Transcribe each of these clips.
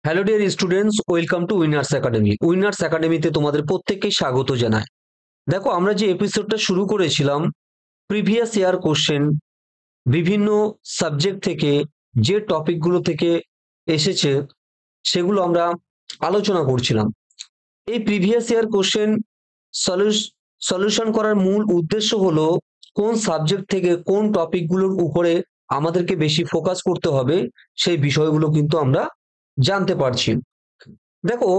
Hello dear students, welcome to winners academy. Winners একাডেমিতে তোমাদের প্রত্যেককেই স্বাগত জানাই। দেখো, আমরা যে এপিসোডটা শুরু করেছিলাম, প্রিভিয়াস ইয়ার কোশ্চেন বিভিন্ন সাবজেক্ট থেকে যে টপিকগুলো থেকে এসেছে সেগুলো আমরা আলোচনা করছিলাম। এই প্রিভিয়াস ইয়ার কোশ্চেন সলিউশন করার মূল উদ্দেশ্য হলো কোন সাবজেক্ট থেকে কোন টপিকগুলোর উপরে আমাদেরকে বেশি ফোকাস করতে হবে সেই বিষয়গুলো কিন্তু আমরা জানতে পারছি। দেখো,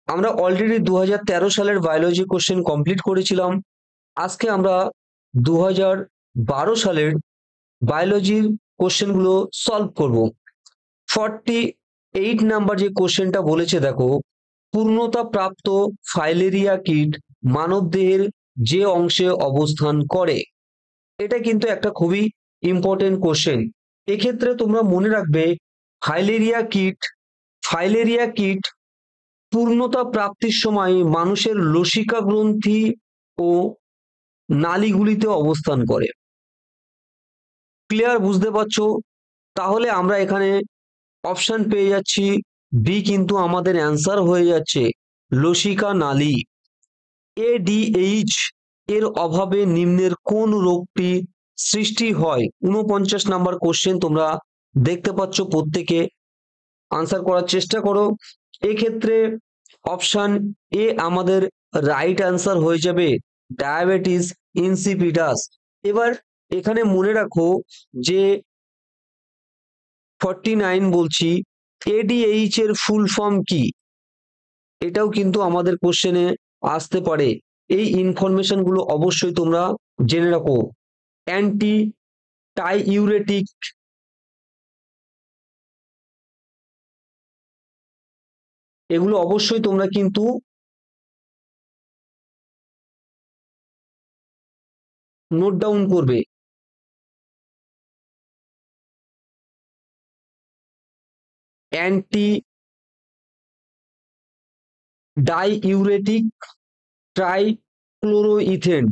আমরা অলরেডি 2013 সালের বায়োলজি কোশ্চেন কমপ্লিট করেছিলাম। আজকে আমরা 2012 সালের বায়োলজির কোশ্চেনগুলো সলভ করব। 48 নাম্বার যে কোশ্চেনটা বলেছে, দেখো, পূর্ণতা প্রাপ্ত ফাইলেরিয়া কীট মানবদেহের যে অংশে অবস্থান করে। এটা কিন্তু একটা খুবই ইম্পর্টেন্ট কোশ্চেন। এক্ষেত্রে তোমরা মনে রাখবে, ফাইলেরিয়া কীট পূর্ণতা প্রাপ্তির সময় মানুষের লসিকা গ্রন্থি ও নালীগুলিতে অবস্থান করে। ক্লিয়ার? বুঝতে পারছো? তাহলে আমরা এখানে অপশন পেয়ে যাচ্ছি বি, কিন্তু আমাদের অ্যান্সার হয়ে যাচ্ছে লসিকা নালী। এডিএইচ এর অভাবে নিম্নের কোন রোগটি সৃষ্টি হয়? 49 নাম্বার কোশ্চেন তোমরা দেখতে পাচ্ছ, প্রত্যেকে আনসার করার চেষ্টা করো। এক্ষেত্রে অপশন এ আমাদের রাইট অ্যান্সার হয়ে যাবে ডায়াবেটিস ইনসিপিডাস। এবার এখানে মনে রাখো যে 49 বলছি, এডিএইচ এর ফুল ফর্ম কি? এটাও কিন্তু আমাদের কোশ্চেনে আসতে পারে। এই ইনফরমেশন গুলো অবশ্যই তোমরা জেনে রাখো। অ্যান্টি টাইউরেটিক, এগুলো অবশ্যই তোমরা কিন্তু নোট ডাউন করবে। Antidiuretic trichloroethane,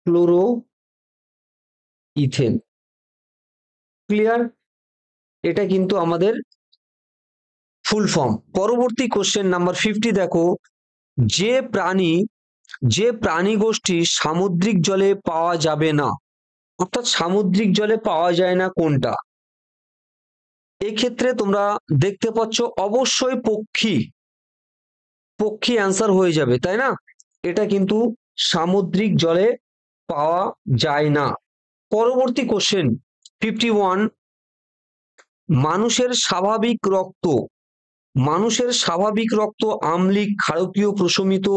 chloroethane. Clear? এটা কিন্তু আমাদের ফুল ফর্ম। পরবর্তী কোশ্চেন নাম্বার 50, দেখো, যে প্রাণী গোষ্ঠী সামুদ্রিক জলে পাওয়া যাবে না, অর্থাৎ সামুদ্রিক জলে পাওয়া যায় না কোনটা? এক্ষেত্রে তোমরা দেখতে পাচ্ছ অবশ্যই পক্ষী অ্যান্সার হয়ে যাবে, তাই না? এটা কিন্তু সামুদ্রিক জলে পাওয়া যায় না। পরবর্তী কোশ্চেন 51, মানুষের স্বাভাবিক রক্ত আম্লিক, ক্ষারকীয়, প্রশমিত,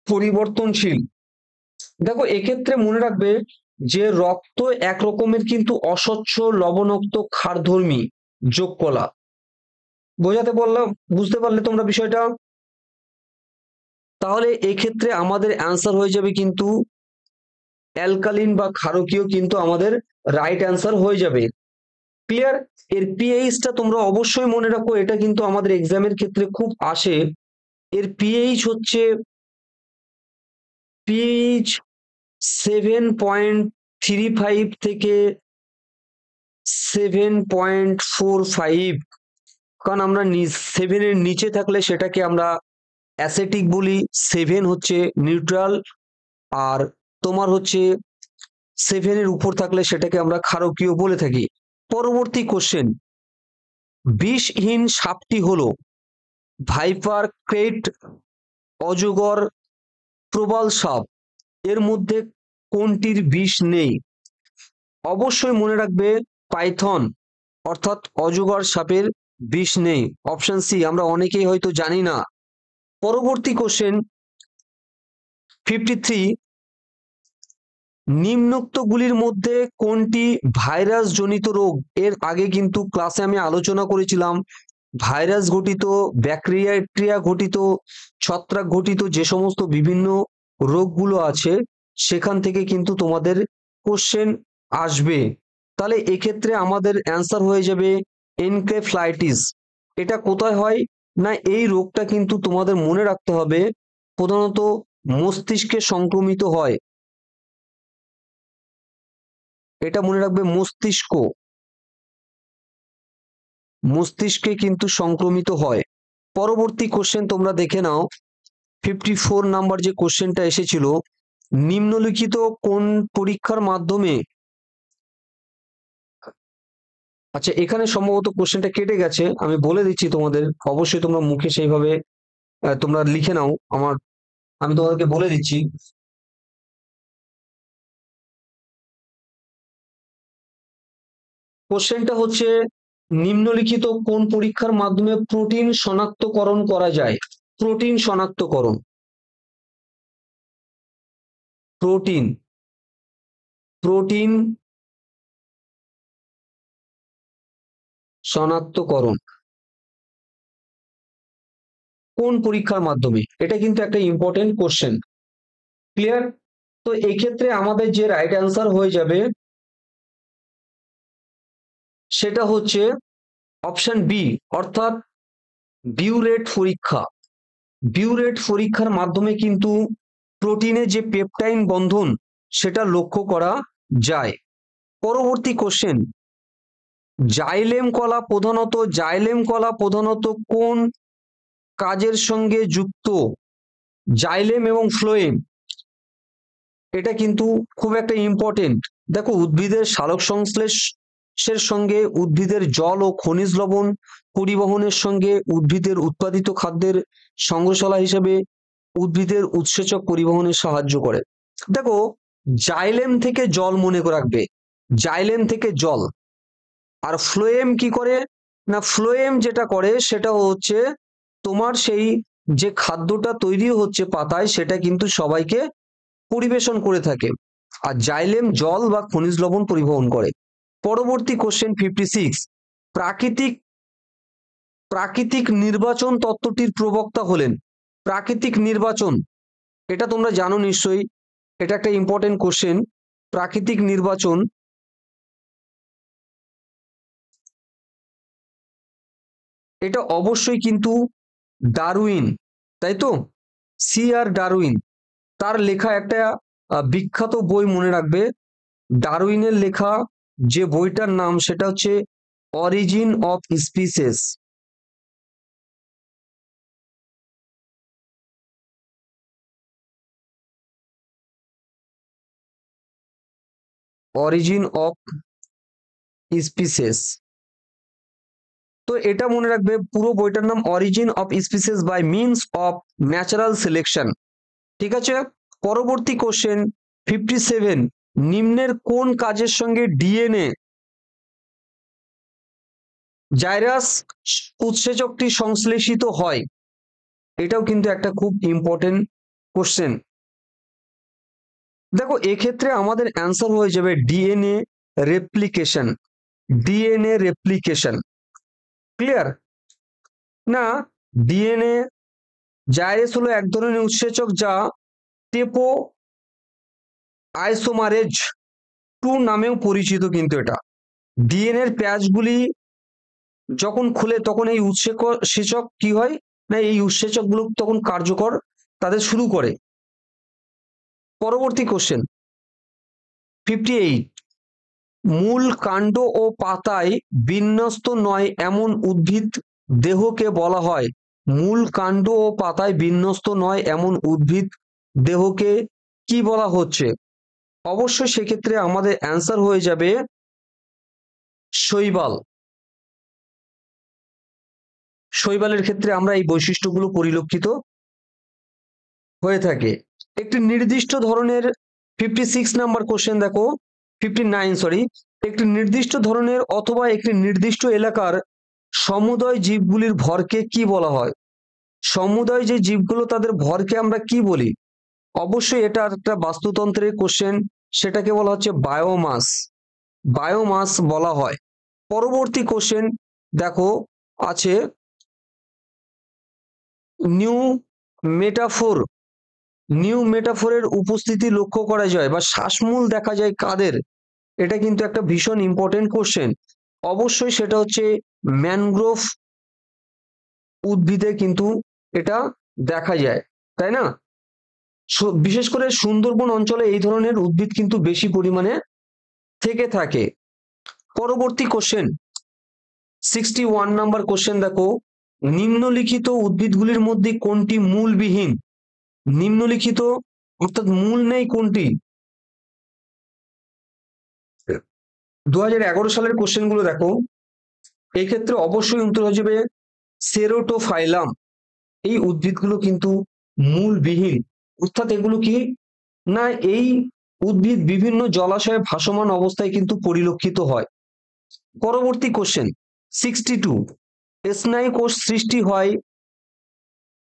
পরিবর্তনশীল। দেখো, এক্ষেত্রে মনে রাখবে যে রক্ত এক রকমের কিন্তু অস্বচ্ছ, লবণাক্ত, ক্ষারধর্মী যোগ কলা। বুঝতে পারলে তোমরা বিষয়টা? তাহলে এক্ষেত্রে আমাদের অ্যান্সার হয়ে যাবে কিন্তু অ্যালকালিন বা ক্ষারকীয়, কিন্তু আমাদের রাইট অ্যান্সার হয়ে যাবে। ক্লিয়ার? এর পিএইচটা তোমরা অবশ্যই মনে রাখো, এটা কিন্তু আমাদের এক্সামের ক্ষেত্রে খুব আসে। এর পিএইচ হচ্ছে 7.35 থেকে 7.45। কারণ আমরা 7 এর নিচে থাকলে সেটাকে আমরা অ্যাসিটিক বলি, 7 হচ্ছে নিউট্রাল, আর তোমার হচ্ছে 7 এর উপর থাকলে সেটাকে আমরা ক্ষারকীয় বলে থাকি। পরবর্তী কোশ্চেন, বিষহীন সাপটি হলো ভাইপার, ক্রেট, অজগর, প্রবাল সাপ। এর মধ্যে কোনটির বিষ নেই? অবশ্যই মনে রাখবে পাইথন, অর্থাৎ অজগর সাপের বিষ নেই। অপশন সি, আমরা অনেকেই হয়তো জানি না। পরবর্তী কোশ্চেন 53, নিম্নোক্তগুলির মধ্যে কোনটি ভাইরাস জনিত রোগ? এর আগে কিন্তু ক্লাসে আমি আলোচনা করেছিলাম ভাইরাস ঘটিত, ব্যাকটেরিয়া ঘটিত, ছত্রাক ঘটিত যে সমস্ত বিভিন্ন রোগগুলো আছে সেখান থেকে কিন্তু তোমাদের কোশ্চেন আসবে। তাহলে এক্ষেত্রে আমাদের অ্যান্সার হয়ে যাবে এনকেফ্লাইটিস। এটা কোথায় হয় না, এই রোগটা কিন্তু তোমাদের মনে রাখতে হবে প্রধানত মস্তিষ্কে সংক্রমিত হয়। এটা মনে রাখবে, মস্তিষ্ক, মস্তিষ্কে কিন্তু সংক্রমিত হয়। পরবর্তী কোশ্চেন তোমরা দেখে নাও, 54 নাম্বার যে কোশ্চেনটা এসেছিল, নিম্নলিখিত কোন পরীক্ষার মাধ্যমে, আচ্ছা এখানে সম্ভবত কোশ্চেনটা কেটে গেছে, আমি বলে দিচ্ছি তোমাদের, অবশ্যই তোমরা মুখে সেইভাবে তোমরা লিখে নাও, আমি তোমাদেরকে বলে দিচ্ছি। কোশ্চেনটা হচ্ছে, নিম্নলিখিত কোন পরীক্ষার মাধ্যমে প্রোটিন শনাক্তকরণ করা যায়? প্রোটিন শনাক্তকরণ, প্রোটিন, প্রোটিন শনাক্তকরণ কোন পরীক্ষার মাধ্যমে? এটা কিন্তু একটা ইম্পর্টেন্ট কোশ্চেন। ক্লিয়ার? তো এই ক্ষেত্রে আমাদের যে রাইট অ্যান্সার হয়ে যাবে সেটা হচ্ছে অপশন বি, অর্থাৎ বিউরেট পরীক্ষা। বিউরেট পরীক্ষার মাধ্যমে কিন্তু প্রোটিনের যে পেপটাইন বন্ধন সেটা লক্ষ্য করা যায়। পরবর্তী কোশ্চেন, জাইলেম কলা প্রধানত কোন কাজের সঙ্গে যুক্ত? জাইলেম এবং ফ্লোয়েম, এটা কিন্তু খুব একটা ইম্পর্টেন্ট। দেখো, উদ্ভিদের সালোক সংশ্লেষের সঙ্গে উদ্ভিদের জল ও খনিজ লবণ পরিবহনের সঙ্গে উদ্ভিদের উৎপাদিত খাদ্যের সংগ্রহশালা হিসেবে উদ্ভিদের উৎসেচক পরিবহনে সাহায্য করে। দেখো, জাইলেম থেকে জল মনে রাখবে, জাইলেম থেকে জল। আর ফ্লোয়েম কি করে না, ফ্লোয়েম যেটা করে সেটা হচ্ছে তোমার সেই যে খাদ্যটা তৈরি হচ্ছে পাতায় সেটা কিন্তু সবাইকে পরিবেশন করে থাকে। আর জাইলেম জল বা খনিজ লবণ পরিবহন করে। পরবর্তী কোশ্চেন 56, প্রাকৃতিক প্রাকৃতিক নির্বাচন তত্ত্বটির প্রবক্তা হলেন? প্রাকৃতিক নির্বাচন, এটা তোমরা জানো নিশ্চয়ই, এটা একটা ইম্পর্টেন্ট কোশ্চেন। প্রাকৃতিক নির্বাচন, এটা অবশ্যই কিন্তু ডারউইন, তাই তো? সি আর ডারউইন, তার লেখা একটা বিখ্যাত বই মনে রাখবে, ডারউইনের লেখা যে বইটার নাম সেটা হচ্ছে origin of species. Origin of species, তো এটা মনে রাখবে, পুরো বইটার নাম origin of species by means of natural selection. ঠিক আছে? পরবর্তী কোশ্চেন 57, নিম্নের কোন কাজের সঙ্গে ডিএনএ জাইরাস উৎসেচকটি সংশ্লেষিত হয়? এটাও কিন্তু একটা খুব ইম্পর্টেন্ট কোশ্চেন। দেখো, এক্ষেত্রে আমাদের অ্যান্সার হয়ে যাবে DNA replication, DNA replication. Clear? না, ডিএনএ জাইরাস হলো এক ধরনের উৎসেচক যা টেপো আইসোমারেজ 2 নামেও পরিচিত। কিন্তু এটা ডিএনএ এর প্যাচগুলি যখন খুলে তখন এই উৎসেচক কি হয় না, এই উৎসেচকগুলো তখন কার্যকর তাদের শুরু করে। পরবর্তী কোশ্চেন 58, মূল কাণ্ড ও পাতায় বিন্যস্ত নয় এমন উদ্ভিদ দেহকে বলা হয়? মূল কাণ্ড ও পাতায় বিন্যস্ত নয় এমন উদ্ভিদ দেহকে কি বলা হচ্ছে? অবশ্যই সেক্ষেত্রে আমাদের অ্যান্সার হয়ে যাবে শৈবাল। শৈবালের ক্ষেত্রে আমরা এই বৈশিষ্ট্যগুলো পরিলক্ষিত হয়ে থাকে। একটি নির্দিষ্ট ধরনের 56 নাম্বার কোশ্চেন দেখো, 59 সরি, একটি নির্দিষ্ট ধরনের অথবা একটি নির্দিষ্ট এলাকার সমুদয় জীবগুলির ভরকে কি বলা হয়? সমুদয় যে জীবগুলো তাদের ভরকে আমরা কি বলি? অবশ্যই এটা একটা বাস্তুতন্ত্রের কোশ্চেন, সেটাকে বলা হচ্ছে বায়োমাস, বায়োমাস বলা হয়। পরবর্তী কোশ্চেন দেখো আছে নিউ মেটাফোর, নিউ মেটাফোরের উপস্থিতি লক্ষ্য করা যায় বা শ্বাসমূল দেখা যায় কাদের? এটা কিন্তু একটা ভীষণ ইম্পর্টেন্ট কোশ্চেন। অবশ্যই সেটা হচ্ছে ম্যানগ্রোভ উদ্ভিদে কিন্তু এটা দেখা যায়, তাই না? বিশেষ করে সুন্দরবন অঞ্চলে এই ধরনের উদ্ভিদ কিন্তু বেশি পরিমাণে থেকে থাকে। পরবর্তী কোশ্চেন 61 নাম্বার কোশ্চেন দেখো, নিম্নলিখিত উদ্ভিদগুলির মধ্যে কোনটি মূলবিহীন? নিম্নলিখিত অর্থাৎ মূল নেই কোনটি? 2011 সালের কোশ্চেন গুলো দেখো, এই ক্ষেত্রে অবশ্যই উত্তর হয়ে যাবে সেরোটোফাইলাম। এই উদ্ভিদগুলো কিন্তু মূলবিহীন, অর্থাৎ এগুলো কি না, এই উদ্ভিদ বিভিন্ন জলাশয়ে ভাসমান অবস্থায় কিন্তু পরিলক্ষিত হয়। পরবর্তী কোশ্চেন 62, স্নায়ু কোষ সৃষ্টি হয়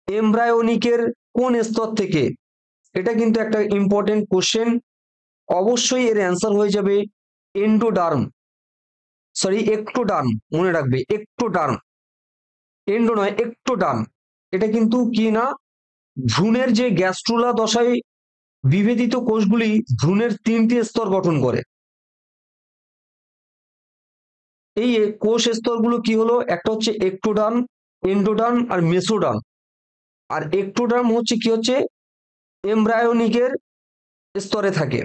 এমব্রায়োনিকের কোন স্তর থেকে? এটা কিন্তু একটা ইম্পর্টেন্ট কোশ্চেন, অবশ্যই এর অ্যান্সার হয়ে যাবে এন্ডোডার্ম, সরি এক্টোডার্ম, মনে রাখবে এক্টোডার্ম, এন্ডো নয় এক্টোডার্ম। এটা কিন্তু কি না, ভ্রূণের যে গ্যাস্ট্রুলা দশায় বিভেদিত কোষগুলি ভ্রূণের 3টি স্তর গঠন করে। এই কোষ স্তরগুলো কি হলো, একটা হচ্ছে এক্টোডার্ম, এন্ডোডার্ম আর মেসোডার্ম। আর এক্টোডার্ম হচ্ছে কি হচ্ছে এমব্রায়োনিকের স্তরে থাকে।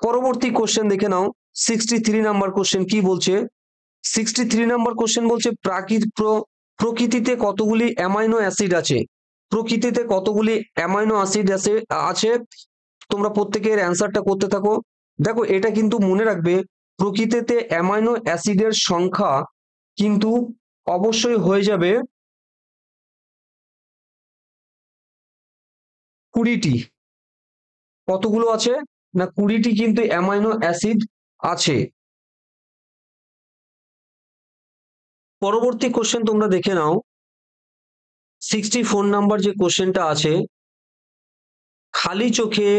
পরবর্তী কোশ্চেন দেখে নাও 63 নাম্বার কোশ্চেন কি বলছে। 63 নাম্বার কোশ্চেন বলছে প্রকৃতিতে কতগুলি অ্যামাইনো অ্যাসিড আছে? প্রকৃতিতে কতগুলি অ্যামাইনো অ্যাসিড আছে? তোমরা প্রত্যেকের অ্যান্সারটা করতে থাকো। দেখো এটা কিন্তু মনে রাখবে, প্রকৃতিতে অ্যামাইনো অ্যাসিডের সংখ্যা কিন্তু অবশ্যই হয়ে যাবে 20টি। কতগুলো আছে না, 20টি কিন্তু অ্যামাইনো অ্যাসিড আছে। পরবর্তী কোশ্চেন তোমরা দেখে নাও 64 নাম্বার যে কোশ্চেনটা আছে, খালি চোখে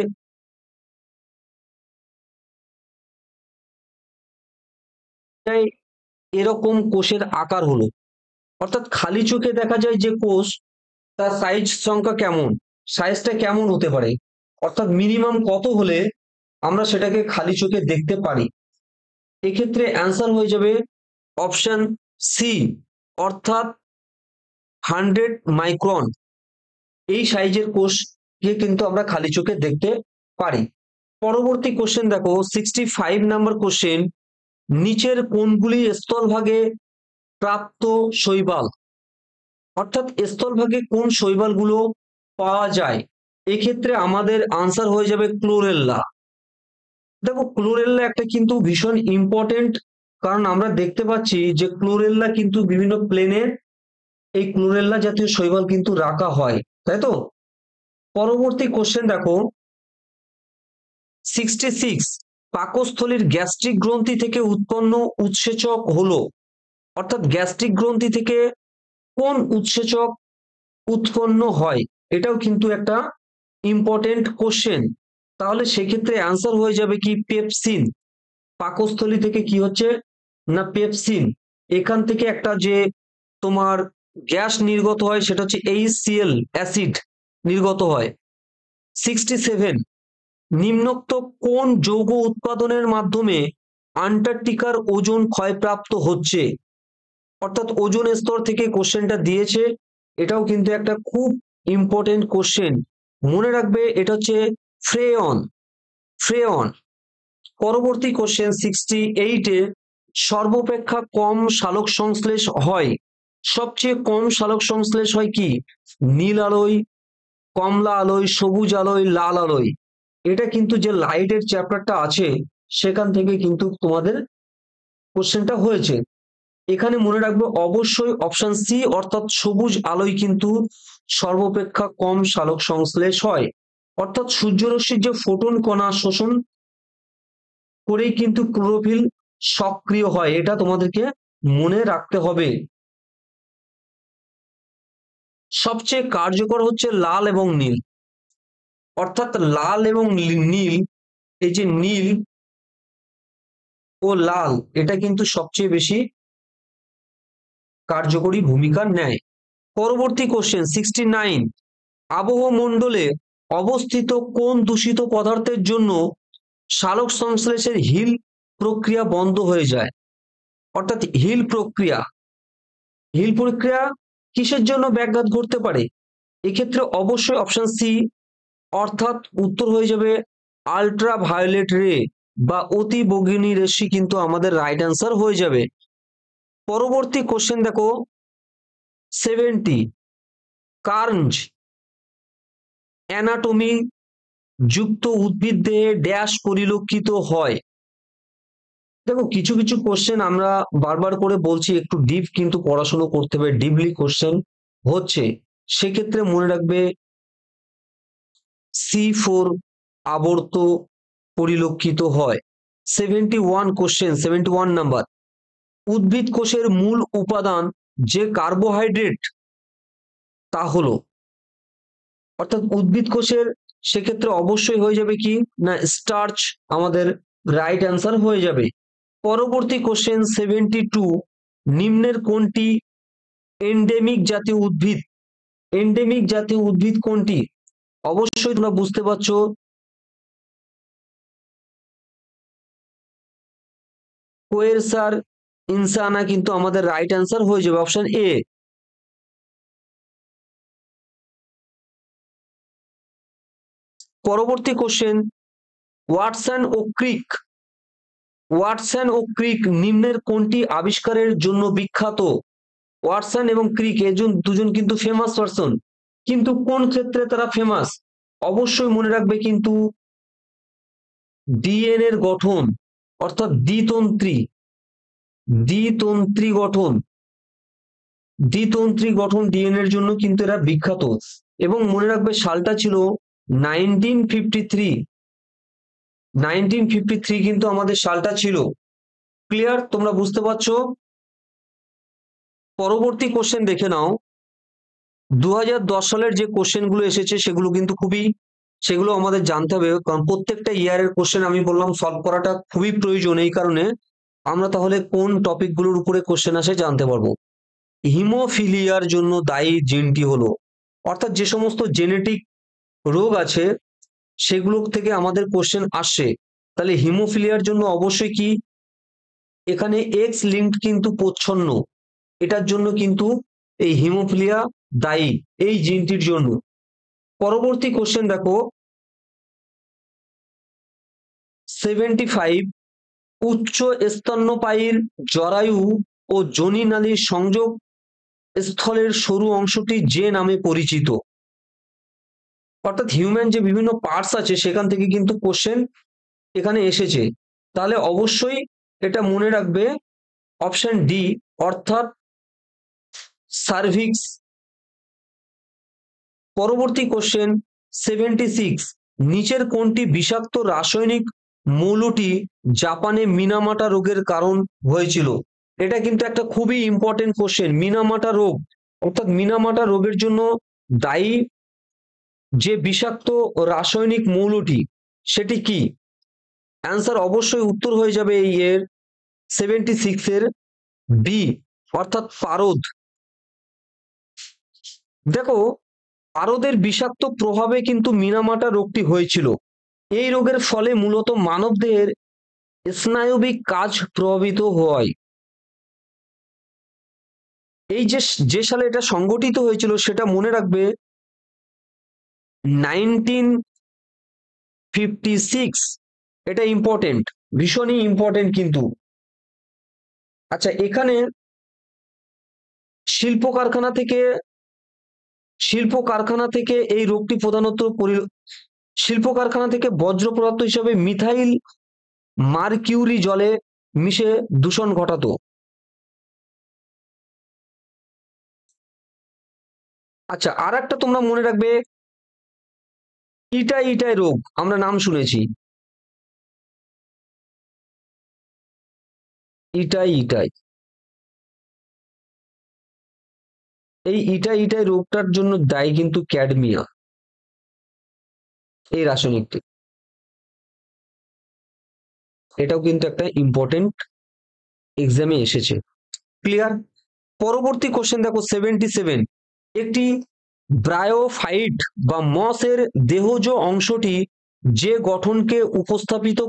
এরকম কোষের আকার হলো, অর্থাৎ খালি চোখে দেখা যায় যে কোষ, তার সাইজ সংখ্যা কেমন, সাইজটা কেমন হতে পারে, অর্থাৎ মিনিমাম কত হলে আমরা সেটাকে খালি চোখে দেখতে পারি? এক্ষেত্রে অ্যান্সার হয়ে যাবে অপশন সি, অর্থাৎ 100 মাইক্রন। এই সাইজের কোষকে কিন্তু আমরা খালি চোখে দেখতে পারি। পরবর্তী কোশ্চেন দেখো 65 নাম্বার কোশ্চেন, নিচের কোনগুলি স্থলভাগে প্রাপ্ত শৈবাল? অর্থাৎ স্থলভাগে কোন শৈবালগুলো পাওয়া যায়? এক্ষেত্রে আমাদের আনসার হয়ে যাবে ক্লোরেল্লা। দেখো ক্লোরেল্লা একটা কিন্তু ভীষণ ইম্পর্টেন্ট, কারণ আমরা দেখতে পাচ্ছি যে ক্লোরেল্লা কিন্তু বিভিন্ন প্লেনের এই ক্লোরেল্লা জাতীয় শৈবাল কিন্তু রাখা হয়, তাই তো? পরবর্তী কোশ্চেন দেখো 66, পাকস্থলীর গ্যাস্ট্রিক গ্রন্থি থেকে উৎপন্ন উৎসেচক হলো, অর্থাৎ গ্যাস্ট্রিক গ্রন্থি থেকে কোন উৎসেচক উৎপন্ন হয়? এটাও কিন্তু একটা ইম্পর্টেন্ট কোশ্চেন। তাহলে সেক্ষেত্রে অ্যান্সার হয়ে যাবে কি পেপসিন। পাকস্থলী থেকে কি হচ্ছে না পেপসিন, এখান থেকে একটা যে তোমার গ্যাস নির্গত হয় সেটা হচ্ছে HCl অ্যাসিড নির্গত হয়। 67, নিম্নোক্ত কোন যৌগ উৎপাদনের মাধ্যমে আন্টার্কটিকার ওজোন ক্ষয়প্রাপ্ত হচ্ছে? অর্থাৎ ওজোন স্তর থেকে কোশ্চেনটা দিয়েছে, এটাও কিন্তু একটা খুব ইম্পর্টেন্ট কোশ্চেন, মনে রাখবে এটা হচ্ছে ফ্রেয়ন, ফ্রেয়ন। পরবর্তী কোশ্চেন 68-এ সর্বাপেক্ষা কম সালোক সংশ্লেষ হয়, সবচেয়ে কম সালোক সংশ্লেষ হয় কি? নীল আলোয়, কমলা আলোয়, সবুজ আলোয়, লাল আলোয়। এটা কিন্তু যে লাইটের চ্যাপ্টারটা আছে সেখান থেকে কিন্তু তোমাদের কোশ্চেনটা হয়েছে। এখানে মনে রাখবে অবশ্যই অপশন সি, অর্থাৎ সবুজ আলোয় কিন্তু সর্বাপেক্ষা কম সালোক সংশ্লেষ হয়, অর্থাৎ সূর্যরশ্মির যে ফোটন কণা শোষণ করেই কিন্তু ক্লোরোফিল সক্রিয় হয়, এটা তোমাদেরকে মনে রাখতে হবে। সবচেয়ে কার্যকর হচ্ছে লাল এবং নীল, অর্থাৎ লাল এবং নীল, এই যে নীল ও লাল এটা কিন্তু সবচেয়ে বেশি কার্যকরী ভূমিকা নেয়। পরবর্তী কোশ্চেন 69, আবহমণ্ডলে অবস্থিত কোন দূষিত পদার্থের জন্য সালোক সংশ্লেষের হিল প্রক্রিয়া বন্ধ হয়ে যায়? অর্থাৎ হিল প্রক্রিয়া, হিল প্রক্রিয়া কিসের জন্য ব্যাঘাত ঘটতে পারে? এক্ষেত্রে অবশ্যই অপশন সি, অর্থাৎ উত্তর হয়ে যাবে আল্ট্রাভায়োলেট রে। বা অতি বগিনী রেশি কিন্তু আমাদের রাইট অ্যান্সার হয়ে যাবে। পরবর্তী কোশ্চেন দেখো 70, কার্নজ অ্যানাটমি যুক্ত উদ্ভিদ দেহে ড্যাশ পরিলক্ষিত হয়। দেখো কিছু কিছু কোশ্চেন আমরা বারবার করে বলছি একটু ডিপ কিন্তু পড়াশোনা করতে হবে, ডিপলি কোশ্চেন হচ্ছে, সেক্ষেত্রে মনে রাখবে C4 আবর্ত পরিলক্ষিত হয়। 71 কোশ্চেন, 71 নাম্বার, উদ্ভিদ কোষের মূল উপাদান যে কার্বোহাইড্রেট তা হলো, অর্থাৎ উদ্ভিদ কোষের সেক্ষেত্রে অবশ্যই হয়ে যাবে কি না স্টার্চ, আমাদের রাইট অ্যান্সার হয়ে যাবে। পরবর্তী কোশ্চেন 72, নিম্নের কোনটি এন্ডেমিক জাতীয় উদ্ভিদ? এন্ডেমিক জাতীয় উদ্ভিদ কোনটি? অবশ্যই তোমরা বুঝতে পারছো কোয়েরসার ইনসানা কিন্তু আমাদের রাইট অ্যান্সার হয়ে যাবে, অপশন এ। পরবর্তী কোশ্চেন ওয়াটসন ও ক্রিক, ওয়াটসন ও ক্রিক নিম্নের কোনটি আবিষ্কারের জন্য বিখ্যাত? ওয়াটসন এবং ক্রিক এজন দুজন কিন্তু ফেমাস পারসন, কিন্তু কোন ক্ষেত্রে তারা ফেমাস? অবশ্যই মনে রাখবে কিন্তু ডিএনএ এর গঠন, অর্থাৎ দ্বিতন্ত্রী, দ্বিতন্ত্রী গঠন, দ্বিতন্ত্রী গঠন ডিএনএ এর জন্য কিন্তু এরা বিখ্যাত। এবং মনে রাখবে সালটা ছিল 1953, 1953 কিন্তু আমাদের সালটা ছিল। ক্লিয়ার? তোমরা বুঝতে পারছো? পরবর্তী কোশ্চেন দেখে নাও। 2010 সালের যে কোশ্চেন গুলো এসেছে সেগুলো কিন্তু সেগুলো আমাদের জানতে হবে, কারণ প্রত্যেকটা ইয়ারের কোশ্চেন আমি বললাম সলভ করাটা খুবই প্রয়োজন। এই কারণে আমরা তাহলে কোন টপিক গুলোর উপরে কোশ্চেন আসে জানতে পারবো। হিমোফিলিয়ার জন্য দায়ী জিনটি হলো, অর্থাৎ যে সমস্ত জেনেটিক রোগ আছে সেগুলো থেকে আমাদের কোশ্চেন আসে। তাহলে হিমোফিলিয়ার জন্য অবশ্যই কি এখানে এক্স লিঙ্কড কিন্তু প্রচ্ছন্ন, এটার জন্য কিন্তু এই হিমোফিলিয়া দায়ী এই জিনটির জন্য। পরবর্তী কোশ্চেন দেখো 75, উচ্চ স্তন্যপায়ীর জরায়ু ও যোনিনালীর সংযোগ স্থলের সরু অংশটি যে নামে পরিচিত। অর্থাৎ হিউম্যান যে বিভিন্ন পার্টস আছে সেখান থেকে কিন্তু কোশ্চেন এখানে এসেছে, তাহলে অবশ্যই এটা মনে রাখবে অপশন ডি, অর্থাৎ সার্ভিক্স। পরবর্তী কোশ্চেন 76, নিচের কোনটি বিষাক্ত রাসায়নিক মৌলটি জাপানে মিনামাটা রোগের কারণ হয়েছিল? এটা কিন্তু একটা খুবই ইম্পর্টেন্ট কোশ্চেন। মিনামাটা রোগ, অর্থাৎ মিনামাটা রোগের জন্য দায়ী যে বিষাক্ত রাসায়নিক মৌলটি সেটি কি? অ্যান্সার অবশ্যই উত্তর হয়ে যাবে এই এর 76 এর বি, অর্থাৎ পারদ। দেখো পারদের বিষাক্ত প্রভাবে কিন্তু মিনামাটা রোগটি হয়েছিল। এই রোগের ফলে মূলত মানবদেহের স্নায়বিক কাজ প্রভাবিত হয়। এই যে সালে এটা সংগঠিত হয়েছিল সেটা মনে রাখবে 1956, এটা ইম্পর্টেন্ট, ভীষণই ইম্পর্টেন্ট কিন্তু। আচ্ছা এখানে শিল্প কারখানা থেকে এই রোগটি প্রধানত শিল্প কারখানা থেকে বর্জ্য পদার্থ হিসেবে মিথাইল মার্কিউরি জলে মিশে দূষণ ঘটাতো। আচ্ছা আর একটা তোমরা মনে রাখবে ইটাই রোগ, আমরা নাম শুনেছি ইটাই। এই ইটাই রোগটার জন্য দায়ী কিন্তু ক্যাডমিয়া, এই রাসায়নিকটি। এটাও কিন্তু একটা ইম্পর্টেন্ট এক্সামে এসেছে। ক্লিয়ার? পরবর্তী কোশ্চেন দেখো 77, একটি ব্রায়োফাইট বা মসের দেহজ অংশটি যে গঠনকে উপস্থাপিত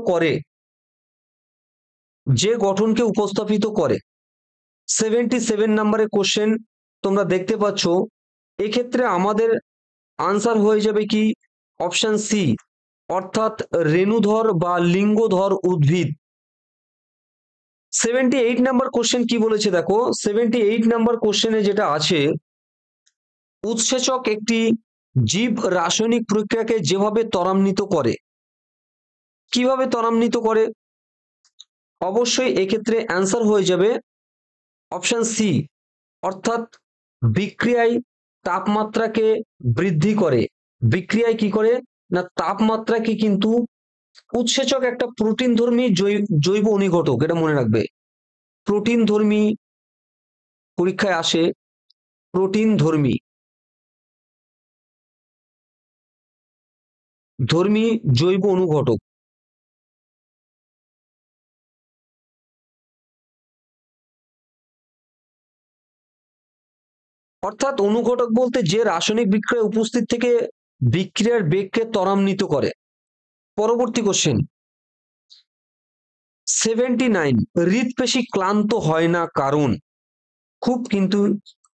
করে, 77 নম্বরের কোশ্চেন তোমরা দেখতে পাচ্ছ। এক্ষেত্রে আমাদের আনসার হয়ে যাবে কি অপশন সি, অর্থাৎ রেণুধর বা লিঙ্গধর উদ্ভিদ। 78 নাম্বার কোশ্চেন কি বলেছে দেখো, 78 নাম্বার কোশ্চেনে যেটা আছে, উৎসেচক একটি জীব রাসায়নিক প্রক্রিয়াকে যেভাবে ত্বরান্বিত করে, কিভাবে ত্বরান্বিত করে? অবশ্যই এক্ষেত্রে অ্যান্সার হয়ে যাবে অপশন সি, অর্থাৎ বিক্রিয়ায় তাপমাত্রাকে বৃদ্ধি করে। বিক্রিয়ায় কি করে না, তাপমাত্রাকে কিন্তু, উৎসেচক একটা প্রোটিন ধর্মী জৈব অনুঘটক, এটা মনে রাখবে। প্রোটিন ধর্মী পরীক্ষায় আসে, প্রোটিন ধর্মী জৈব অনুঘটক। অর্থাৎ অনুঘটক বলতে যে রাসায়নিক বিক্রিয়া উপস্থিত থেকে বিক্রিয়ার বেগকে ত্বরান্বিত করে। পরবর্তী কোশ্চেন 79, হৃদপেশি ক্লান্ত হয় না কারণ? খুব কিন্তু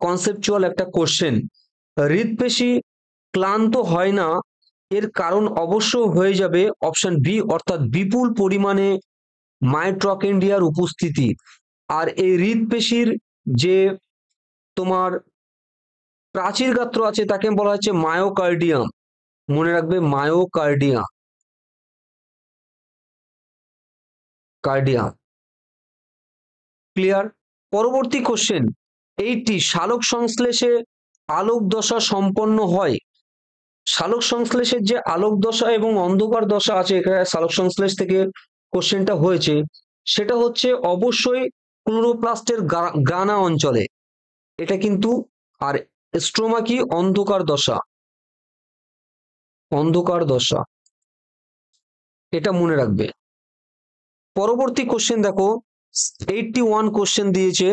কনসেপচুয়াল একটা কোশ্চেন। হৃদপেশি ক্লান্ত হয় না এর কারণ অবশ্য হয়ে যাবে অপশন বি, অর্থাৎ বিপুল পরিমাণে মাইটোকন্ড্রিয়ার উপস্থিতি। আর এই হৃদপেশির যে তোমার প্রাচীর গাত্র আছে তাকে বলা হচ্ছে মায়োকার্ডিয়াম, মনে রাখবে মায়োকার্ডিয়াম, কার্ডিয়াম। ক্লিয়ার? পরবর্তী কোশ্চেন 80, সালোক সংশ্লেষে আলোক দশা সম্পন্ন হয়। সালোক সংশ্লেষের যে আলোক দশা এবং অন্ধকার দশা আছে, এখানে সালোক সংশ্লেষ থেকে কোশ্চেনটা হয়েছে, সেটা হচ্ছে অবশ্যই ক্লোরোপ্লাস্টের গ্রানা অঞ্চলে, এটা কিন্তু। আর স্ট্রোমা কি, অন্ধকার দশা, অন্ধকার দশা, এটা মনে রাখবে। পরবর্তী কোশ্চেন দেখো, 81 কোশ্চেন দিয়েছে,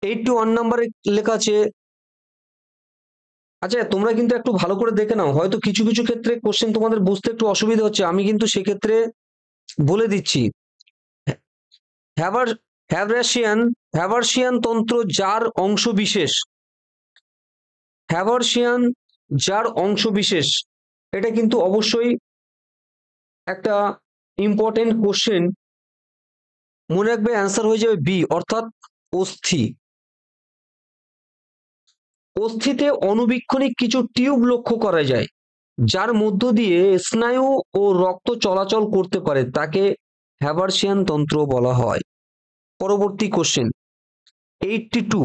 81 নাম্বারে লেখা আছে, আচ্ছা তোমরা কিন্তু একটু ভালো করে দেখে নাও, হয়তো কিছু কিছু ক্ষেত্রে কোশ্চেন তোমাদের বুঝতে একটু অসুবিধা হচ্ছে, আমি কিন্তু সেক্ষেত্রে বলে দিচ্ছি। হ্যাভার্সিয়ান তন্ত্র যার অংশ বিশেষ, হ্যাভার্সিয়ান যার অংশ বিশেষ, এটা কিন্তু অবশ্যই একটা ইম্পর্টেন্ট কোশ্চেন, মনে রাখবে অ্যান্সার হয়ে যাবে বি, অর্থাৎ অস্থি। অস্থিতে অনুবীক্ষণিক কিছু টিউব লক্ষ্য করা যায়, যার মধ্য দিয়ে স্নায়ু ও রক্ত চলাচল করতে পারে, তাকে হ্যাভার্সিয়ান তন্ত্র বলা হয়। পরবর্তী কোশ্চেন 82,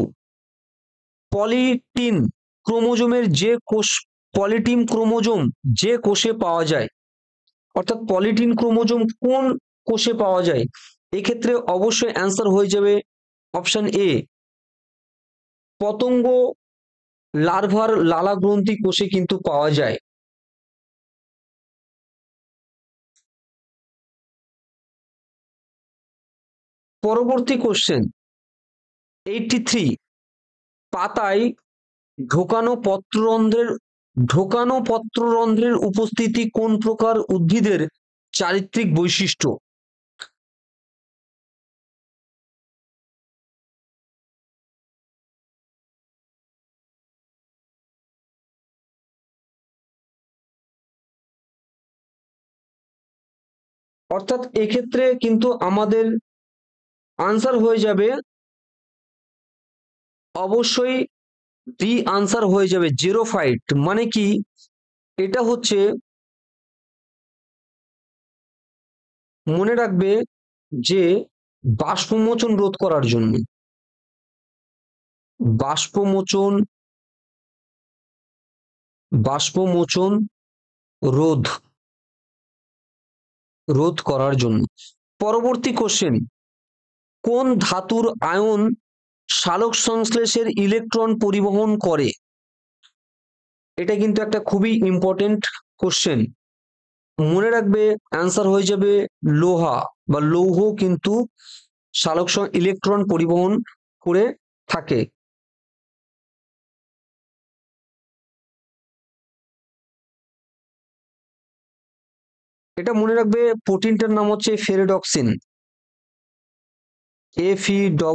পলিটিন ক্রোমোজোমের যে কোষ, পলিটিন ক্রোমোজোম যে কোষে পাওয়া যায়, অর্থাৎ পলিটিন ক্রোমোজোম কোন কোষে পাওয়া যায়? এক্ষেত্রে অবশ্যই অ্যান্সার হয়ে যাবে অপশন এ, পতঙ্গ লার্ভার লালা গ্রন্থি কোষে কিন্তু পাওয়া যায়। পরবর্তী কোশ্চেন 83, পাতায় ঢোকানো পত্ররন্ধ্রের উপস্থিতি কোন প্রকার উদ্ভিদের চারিত্রিক বৈশিষ্ট্য? অর্থাৎ এক্ষেত্রে কিন্তু আমাদের আনসার হয়ে যাবে অবশ্যই ডি, আনসার হয়ে যাবে জেরোফাইট। মানে কি, এটা হচ্ছে মনে রাখবে যে বাষ্পমোচন রোধ করার জন্য, বাষ্পমোচন বাষ্পমোচন রোধ করার জন্য। পরবর্তী কোশ্চেন, কোন ধাতুর আয়ন সালোক সংশ্লেষের ইলেকট্রন পরিবহন করে? এটা কিন্তু একটা খুবই ইম্পর্টেন্ট কোশ্চেন, মনে রাখবে অ্যান্সার হয়ে যাবে লোহা বা লৌহ কিন্তু সালোক ইলেকট্রন পরিবহন করে থাকে। এটা মনে রাখবে, প্রোটিনটার নাম হচ্ছে ফেরেডক্সিন, FeRO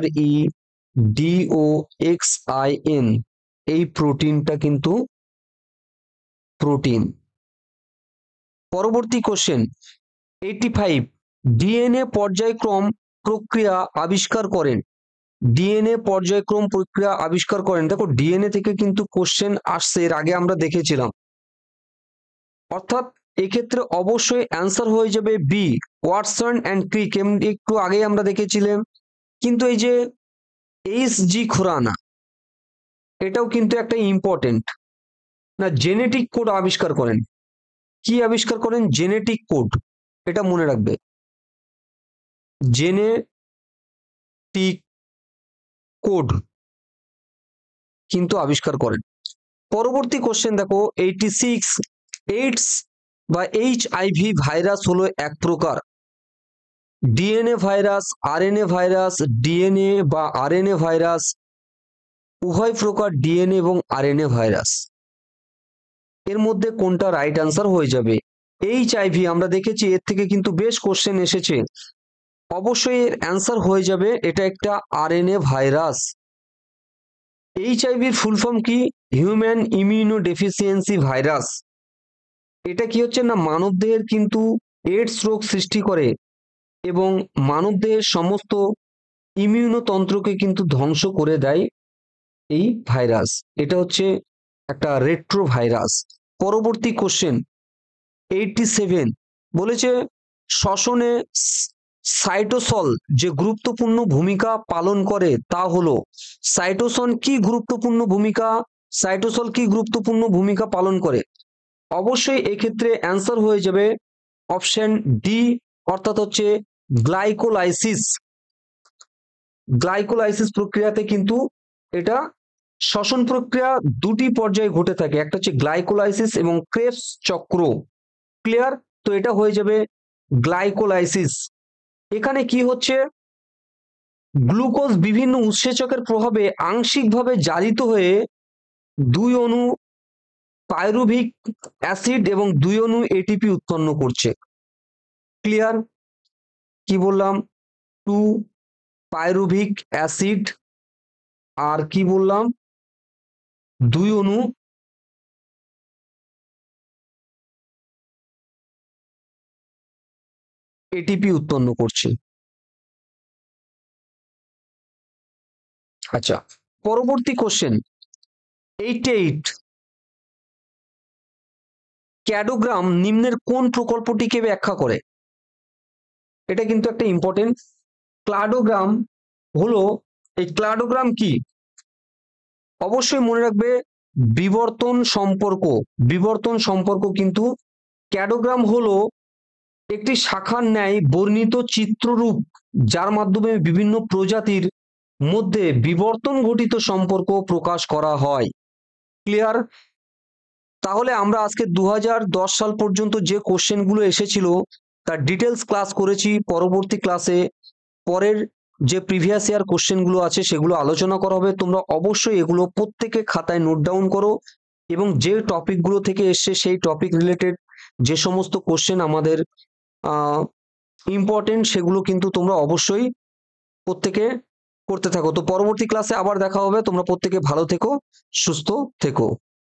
RE DOXIN, এই প্রোটিনটা কিন্তু প্রোটিন। পরবর্তী কোশ্চেন 85 ডিএনএ পর্যায়ক্রম প্রক্রিয়া আবিষ্কার করেন। ডিএনএ পর্যায়ক্রম প্রক্রিয়া আবিষ্কার করেন। দেখো ডিএনএ থেকে কিন্তু কোশ্চেন আসছে, এর আগে আমরা দেখেছিলাম, অর্থাৎ এক্ষেত্রে অবশ্যই অ্যান্সার হয়ে যাবে বি, ওয়াটসন অ্যান্ড ক্রিক। একটু আগে আমরা দেখেছিলাম। কিন্তু এই যে এইচ.জি. খুরানা, এটাও কিন্তু একটা ইম্পর্টেন্ট না। জেনেটিক কোড আবিষ্কার করেন। কি আবিষ্কার করেন? জেনেটিক কোড, এটা মনে রাখবে, জেনেটিক কোড কিন্তু আবিষ্কার করেন। পরবর্তী কোশ্চেন দেখো 86 এইডস বা এইচআইভি ভাইরাস হলো এক প্রকার DNA virus, RNA virus, DNA বা আরএনএ ভাইরাস, উভয় প্রকার ডিএনএ এবং আরএনএ ভাইরাস। এর মধ্যে কোনটা রাইট অ্যান্সার হয়ে যাবে? এইচআইভি আমরা দেখেছি, এর থেকে কিন্তু বেশ কোশ্চেন এসেছে, অবশ্যই এর অ্যান্সার হয়ে যাবে, এটা একটা আরএনএ ভাইরাস। এইচআইভির ফুল ফর্ম কি? Human immuno deficiency virus. এটা কি হচ্ছে না, মানবদেহের কিন্তু এইডস রোগ সৃষ্টি করে এবং মানবদেহের সমস্ত ইমিউনোতন্ত্রকে কিন্তু ধ্বংস করে দেয় এই ভাইরাস। এটা হচ্ছে একটা রেট্রো ভাইরাস। পরবর্তী কোশ্চেন 87 বলেছে শ্বসনে সাইটোসল যে গুরুত্বপূর্ণ ভূমিকা পালন করে তা হলো। সাইটোসল কি গুরুত্বপূর্ণ ভূমিকা পালন করে? অবশ্যই এক্ষেত্রে অ্যান্সার হয়ে যাবে অপশন ডি, অর্থাৎ হচ্ছে গ্লাইকোলাইসিস। গ্লাইকোলাইসিস প্রক্রিয়াতে কিন্তু এটা শ্বসন প্রক্রিয়া দুটি পর্যায়ে ঘটে থাকে, একটা হচ্ছে গ্লাইকোলাইসিস এবং ক্রেবস চক্র। ক্লিয়ার? তো এটা হয়ে যাবে গ্লাইকোলাইসিস। এখানে কি হচ্ছে, গ্লুকোজ বিভিন্ন উৎসেচকের প্রভাবে আংশিকভাবে জারিত হয়ে 2 অণু পাইরুভিক অ্যাসিড এবং 2 অণু এটিপি উৎপন্ন করছে। ক্লিয়ার? কি বললাম? 2 পাইরুভিক অ্যাসিড আর কি বললাম, 2 অণু এটিপি উৎপন্ন করছে। আচ্ছা, পরবর্তী কোশ্চেন 88 ক্যাডোগ্রাম নিম্নের কোন প্রকল্পটিকে ব্যাখ্যা করে? এটা কিন্তু একটা ইম্পর্টেন্ট। ক্লাডোগ্রাম হলো, এই ক্লাডোগ্রাম কি? অবশ্যই মনে রাখবে বিবর্তন সম্পর্ক কিন্তু ক্যাডোগ্রাম হলো একটি শাখার ন্যায় বর্ণিত চিত্ররূপ যার মাধ্যমে বিভিন্ন প্রজাতির মধ্যে বিবর্তন ঘটিত সম্পর্ক প্রকাশ করা হয়। ক্লিয়ার? তাহলে আমরা আজকে 2010 সাল পর্যন্ত যে কোশ্চেনগুলো এসেছিল তার ডিটেলস ক্লাস করেছি। পরবর্তী ক্লাসে পরের যে প্রিভিয়াস ইয়ার কোশ্চেনগুলো আছে সেগুলো আলোচনা করা হবে। তোমরা অবশ্যই এগুলো প্রত্যেকে খাতায় নোট ডাউন করো এবং যে টপিকগুলো থেকে এসছে সেই টপিক রিলেটেড যে সমস্ত কোশ্চেন আমাদের ইম্পর্টেন্ট সেগুলো কিন্তু তোমরা অবশ্যই প্রত্যেকে করতে থাকো। তো পরবর্তী ক্লাসে আবার দেখা হবে। তোমরা প্রত্যেকে ভালো থেকো, সুস্থ থেকো।